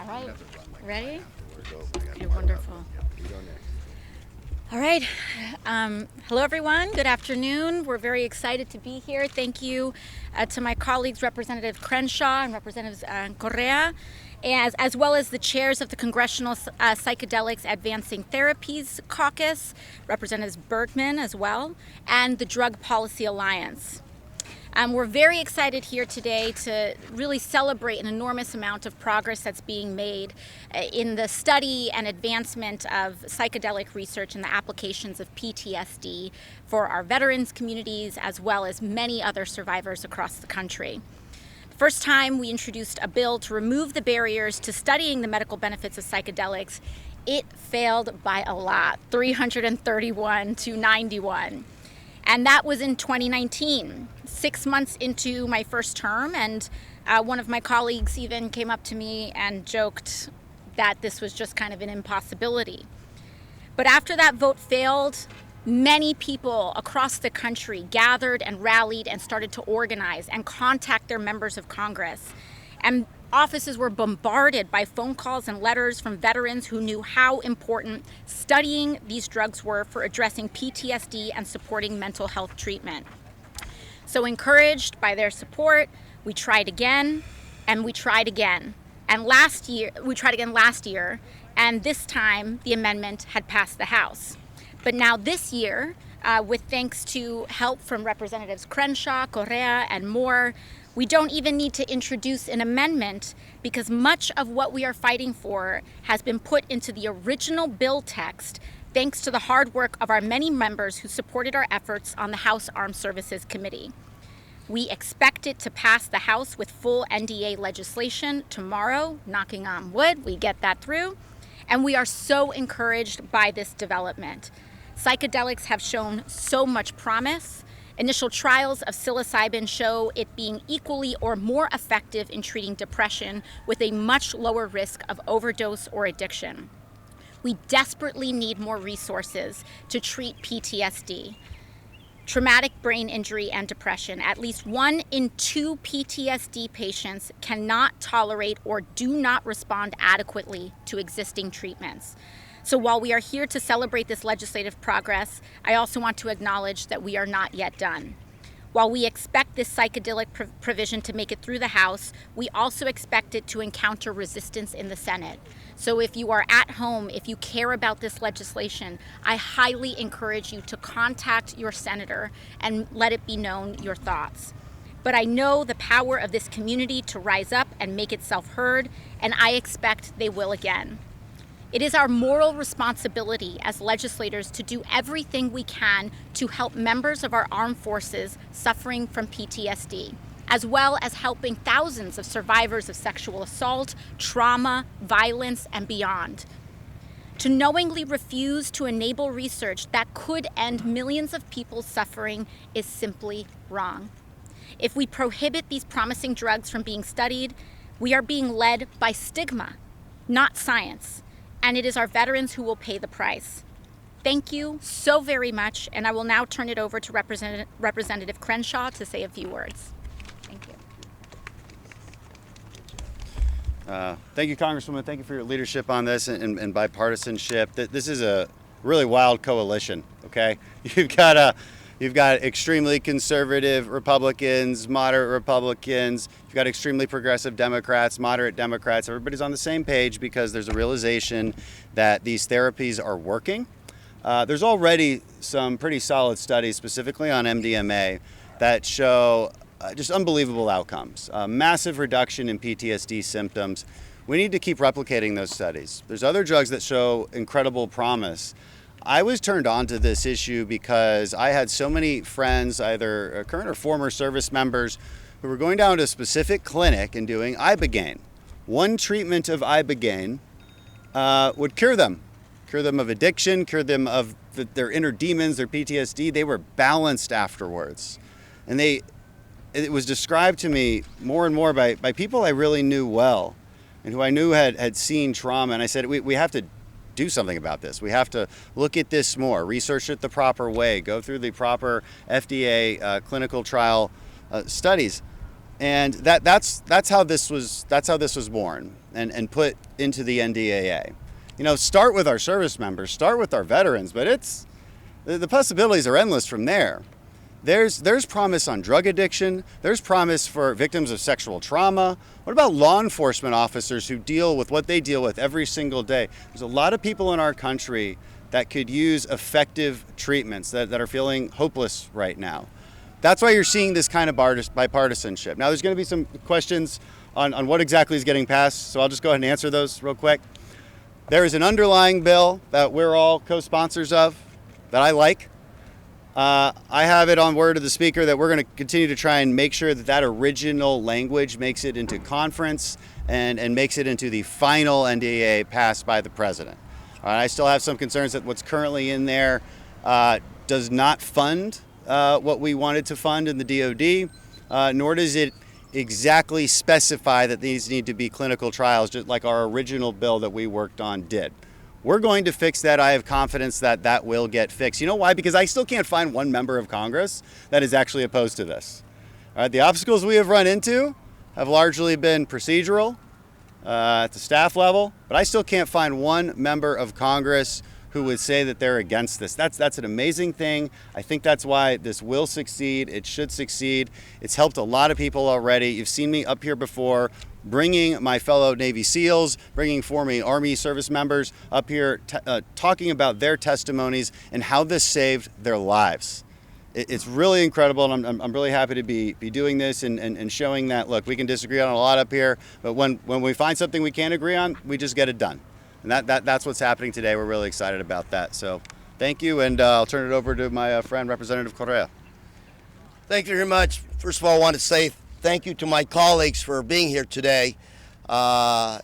right. Ready? Okay, wonderful. All right. Hello, everyone. Good afternoon. We're very excited to be here. Thank you to my colleagues, Representative Crenshaw and Representatives Correa, as well as the chairs of the Congressional Psychedelics Advancing Therapies Caucus, Representatives Bergman as well, and the Drug Policy Alliance. We're very excited here today to really celebrate an enormous amount of progress that's being made in the study and advancement of psychedelic research and the applications of PTSD for our veterans communities as well as many other survivors across the country. The first time we introduced a bill to remove the barriers to studying the medical benefits of psychedelics, it failed by a lot, 331 to 91. And that was in 2019, 6 months into my first term, and one of my colleagues even came up to me and joked that this was just kind of an impossibility. But after that vote failed, many people across the country gathered and rallied and started to organize and contact their members of Congress. And offices were bombarded by phone calls and letters from veterans who knew how important studying these drugs were for addressing PTSD and supporting mental health treatment. So encouraged by their support, we tried again, and we tried again. And we tried again last year, and this time the amendment had passed the House. But now this year, with thanks to help from Representatives Crenshaw, Correa, and more, we don't even need to introduce an amendment because much of what we are fighting for has been put into the original bill text thanks to the hard work of our many members who supported our efforts on the House Armed Services Committee. We expect it to pass the House with full NDAA legislation tomorrow, knocking on wood, we get that through, and we are so encouraged by this development. Psychedelics have shown so much promise. Initial trials of psilocybin show it being equally or more effective in treating depression with a much lower risk of overdose or addiction. We desperately need more resources to treat PTSD, traumatic brain injury, and depression. At least 1 in 2 PTSD patients cannot tolerate or do not respond adequately to existing treatments. So while we are here to celebrate this legislative progress, I also want to acknowledge that we are not yet done. While we expect this psychedelic provision to make it through the House, we also expect it to encounter resistance in the Senate. So if you are at home, if you care about this legislation, I highly encourage you to contact your senator and let it be known your thoughts. But I know the power of this community to rise up and make itself heard, and I expect they will again. It is our moral responsibility as legislators to do everything we can to help members of our armed forces suffering from PTSD, as well as helping thousands of survivors of sexual assault, trauma, violence, and beyond. To knowingly refuse to enable research that could end millions of people's suffering is simply wrong. If we prohibit these promising drugs from being studied, we are being led by stigma, not science. And it is our veterans who will pay the price. Thank you so very much, and I will now turn it over to Representative Crenshaw to say a few words. Thank you. Thank you, Congresswoman. Thank you for your leadership on this and bipartisanship. This is a really wild coalition, okay? You've got extremely conservative Republicans, moderate Republicans. You've got extremely progressive Democrats, moderate Democrats. Everybody's on the same page because there's a realization that these therapies are working. There's already some pretty solid studies, specifically on MDMA, that show just unbelievable outcomes. Massive reduction in PTSD symptoms. We need to keep replicating those studies. There's other drugs that show incredible promise. I was turned on to this issue because I had so many friends, either current or former service members, who were going down to a specific clinic and doing Ibogaine. One treatment of Ibogaine would cure them of addiction, cure them of their inner demons, their PTSD. They were balanced afterwards. And it was described to me more and more by people I really knew well and who I knew had seen trauma. And I said, we have to do something about this. We have to look at this more, research it the proper way, go through the proper FDA clinical trial studies. And that's how this was born and put into the NDAA. You know, start with our service members, start with our veterans, but the possibilities are endless from there. There's promise on drug addiction. There's promise for victims of sexual trauma. What about law enforcement officers who deal with what they deal with every single day? There's a lot of people in our country that could use effective treatments that are feeling hopeless right now. That's why you're seeing this kind of bipartisanship. Now, there's going to be some questions on what exactly is getting passed, so I'll just go ahead and answer those real quick. There is an underlying bill that we're all co-sponsors of that I like. I have it on word of the speaker that we're going to continue to try and make sure that original language makes it into conference and makes it into the final NDAA passed by the president. I still have some concerns that what's currently in there does not fund what we wanted to fund in the DOD, nor does it exactly specify that these need to be clinical trials, just like our original bill that we worked on did. We're going to fix that. I have confidence that that will get fixed. You know why? Because I still can't find one member of Congress that is actually opposed to this. All right, the obstacles we have run into have largely been procedural at the staff level, but I still can't find one member of Congress who would say that they're against this. That's an amazing thing. I think that's why this will succeed. It should succeed. It's helped a lot of people already. You've seen me up here before bringing my fellow Navy SEALs, bringing former Army service members up here, talking about their testimonies and how this saved their lives. It's really incredible, and I'm really happy to be doing this and showing that, look, we can disagree on a lot up here, but when we find something we can't agree on, we just get it done. And that's what's happening today. We're really excited about that. So thank you, and I'll turn it over to my friend, Representative Correa. Thank you very much. First of all, I want to say thank you to my colleagues for being here today. Was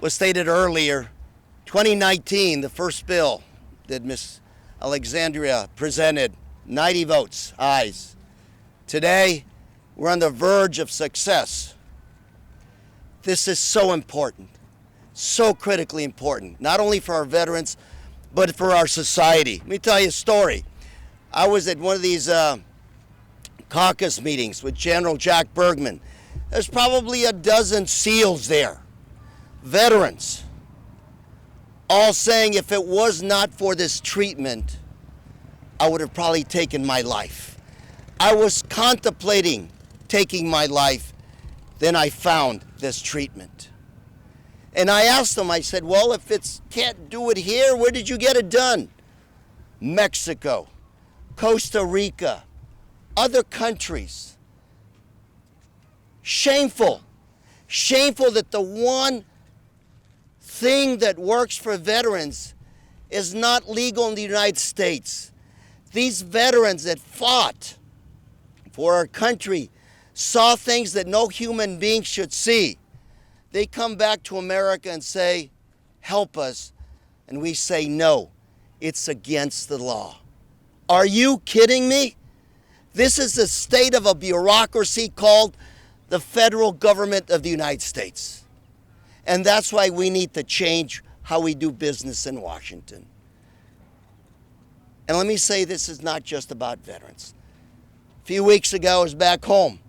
stated earlier, 2019, the first bill that Ms. Alexandria presented, 90 votes, ayes. Today, we're on the verge of success. This is so important, so critically important, not only for our veterans, but for our society. Let me tell you a story. I was at one of these caucus meetings with General Jack Bergman. There's probably a dozen SEALs there, veterans, all saying if it was not for this treatment, I would have probably taken my life. I was contemplating taking my life, then I found this treatment. And I asked them, I said, well, if it can't do it here, where did you get it done? Mexico, Costa Rica, other countries. Shameful. Shameful that the one thing that works for veterans is not legal in the United States. These veterans that fought for our country saw things that no human being should see. They come back to America and say, help us. And we say, no, it's against the law. Are you kidding me? This is the state of a bureaucracy called the federal government of the United States. And that's why we need to change how we do business in Washington. And let me say, this is not just about veterans. A few weeks ago, I was back home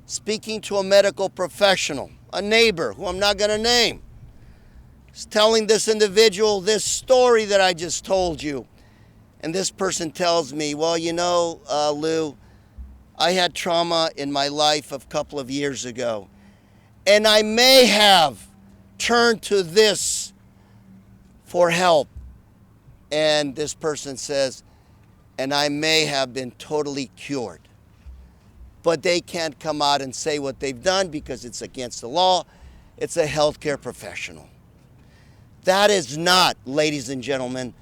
speaking to a medical professional, a neighbor who I'm not going to name. He's telling this individual this story that I just told you. And this person tells me, well, you know, Lou, I had trauma in my life a couple of years ago, and I may have turned to this for help. And this person says, and I may have been totally cured. But they can't come out and say what they've done because it's against the law. It's a healthcare professional. That is not, ladies and gentlemen,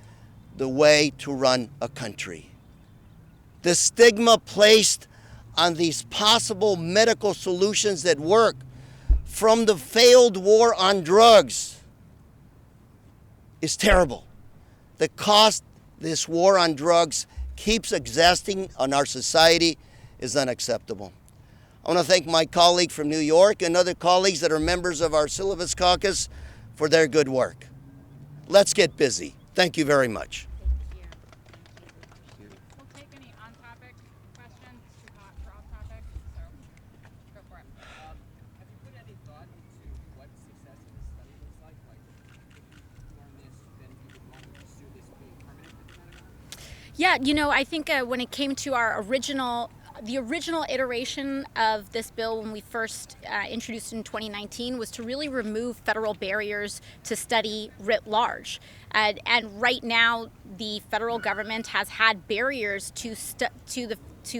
the way to run a country. The stigma placed on these possible medical solutions that work from the failed war on drugs is terrible. The cost this war on drugs keeps existing on our society is unacceptable. I want to thank my colleague from New York and other colleagues that are members of our syllabus caucus for their good work. Let's get busy. Thank you very much. We'll take any on-topic questions. Too hot for off-topic. So Yeah, I think when it came to the original iteration of this bill when we first introduced it in 2019 was to really remove federal barriers to study writ large. And right now, the federal government has had barriers to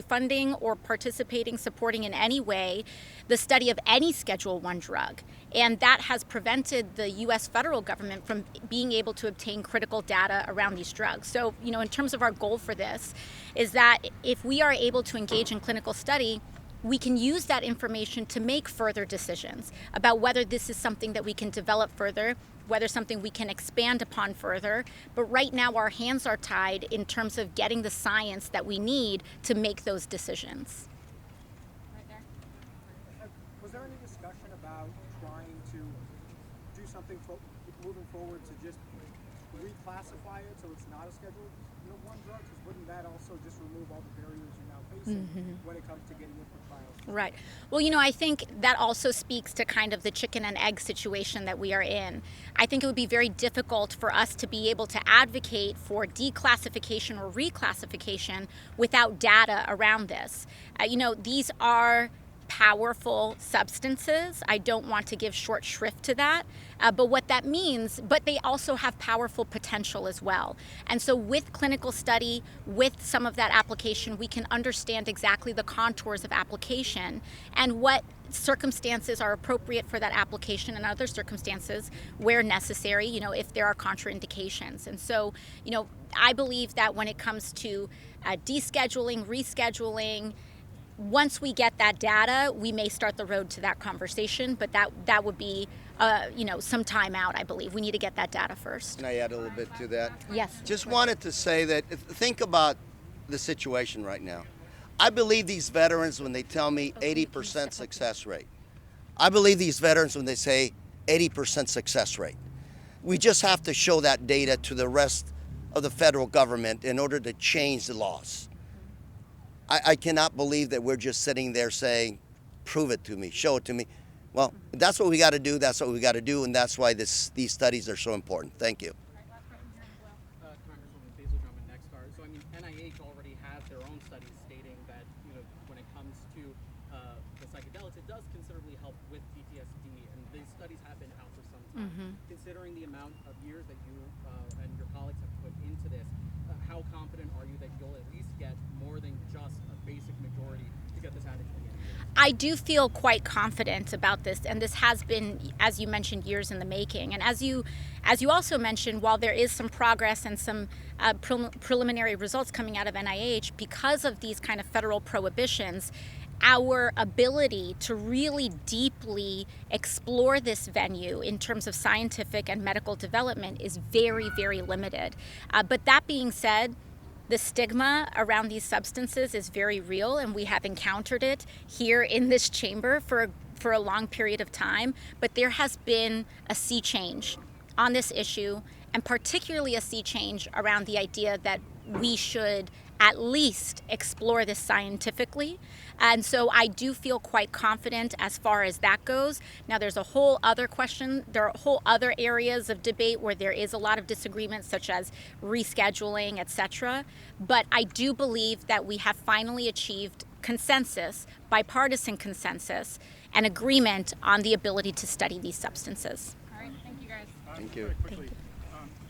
funding or participating, supporting in any way the study of any Schedule I drug. And that has prevented the U.S. federal government from being able to obtain critical data around these drugs. So, in terms of our goal for this, is that if we are able to engage in clinical study, we can use that information to make further decisions about whether this is something that we can develop further, whether something we can expand upon further. But right now our hands are tied in terms of getting the science that we need to make those decisions. Right there. Was there any discussion about trying to do something moving forward to just reclassify it so it's not a Schedule I drug? Because wouldn't that also just remove all the barriers you're now facing when it comes to getting it for trials? Right. Well, I think that also speaks to kind of the chicken and egg situation that we are in. I think it would be very difficult for us to be able to advocate for declassification or reclassification without data around this. These are powerful substances. I don't want to give short shrift to that. But what that means, but they also have powerful potential as well. And so with clinical study, with some of that application, we can understand exactly the contours of application and what circumstances are appropriate for that application and other circumstances where necessary, if there are contraindications. And so, I believe that when it comes to descheduling, rescheduling, once we get that data, we may start the road to that conversation, but that would be, some time out, I believe. We need to get that data first. Can I add a little bit to that? Yes. Just wanted to say that think about the situation right now. I believe these veterans when they tell me 80% success rate. I believe these veterans when they say 80% success rate. We just have to show that data to the rest of the federal government in order to change the laws. I cannot believe that we're just sitting there saying, prove it to me, show it to me. Well, that's what we got to do. That's what we got to do. And that's why these studies are so important. Thank you. Congresswoman so NIH already has their own studies stating that, when it comes to the psychedelics, it does considerably help with PTSD. And these studies have been out for some time. Considering the amount of years that you and your colleagues have put into this, how confident are you that you'll at least get more than just a basic majority to get this added to the end? I do feel quite confident about this, and this has been, as you mentioned, years in the making. And as you also mentioned, while there is some progress and some preliminary results coming out of NIH, because of these kind of federal prohibitions, our ability to really deeply explore this venue in terms of scientific and medical development is very, very limited. But that being said, the stigma around these substances is very real, and we have encountered it here in this chamber for a long period of time. But there has been a sea change on this issue, and particularly a sea change around the idea that we should at least explore this scientifically. And so I do feel quite confident as far as that goes. Now there's a whole other question, there are whole other areas of debate where there is a lot of disagreement, such as rescheduling, etc. But I do believe that we have finally achieved consensus, bipartisan consensus, and agreement on the ability to study these substances. All right, thank you guys. Thank you. Quickly,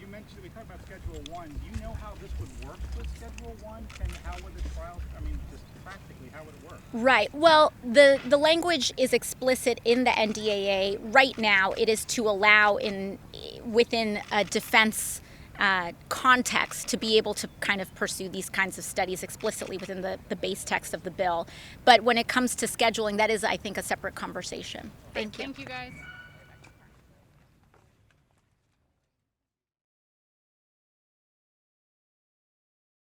you mentioned, we talked about Schedule I. Do you know how this would work with Schedule I? And how would the trials, just practically, how would it work? Right. Well, the language is explicit in the NDAA. Right now, it is to allow within a defense context to be able to kind of pursue these kinds of studies explicitly within the base text of the bill. But when it comes to scheduling, that is, I think, a separate conversation. Thank you. Thank you, guys.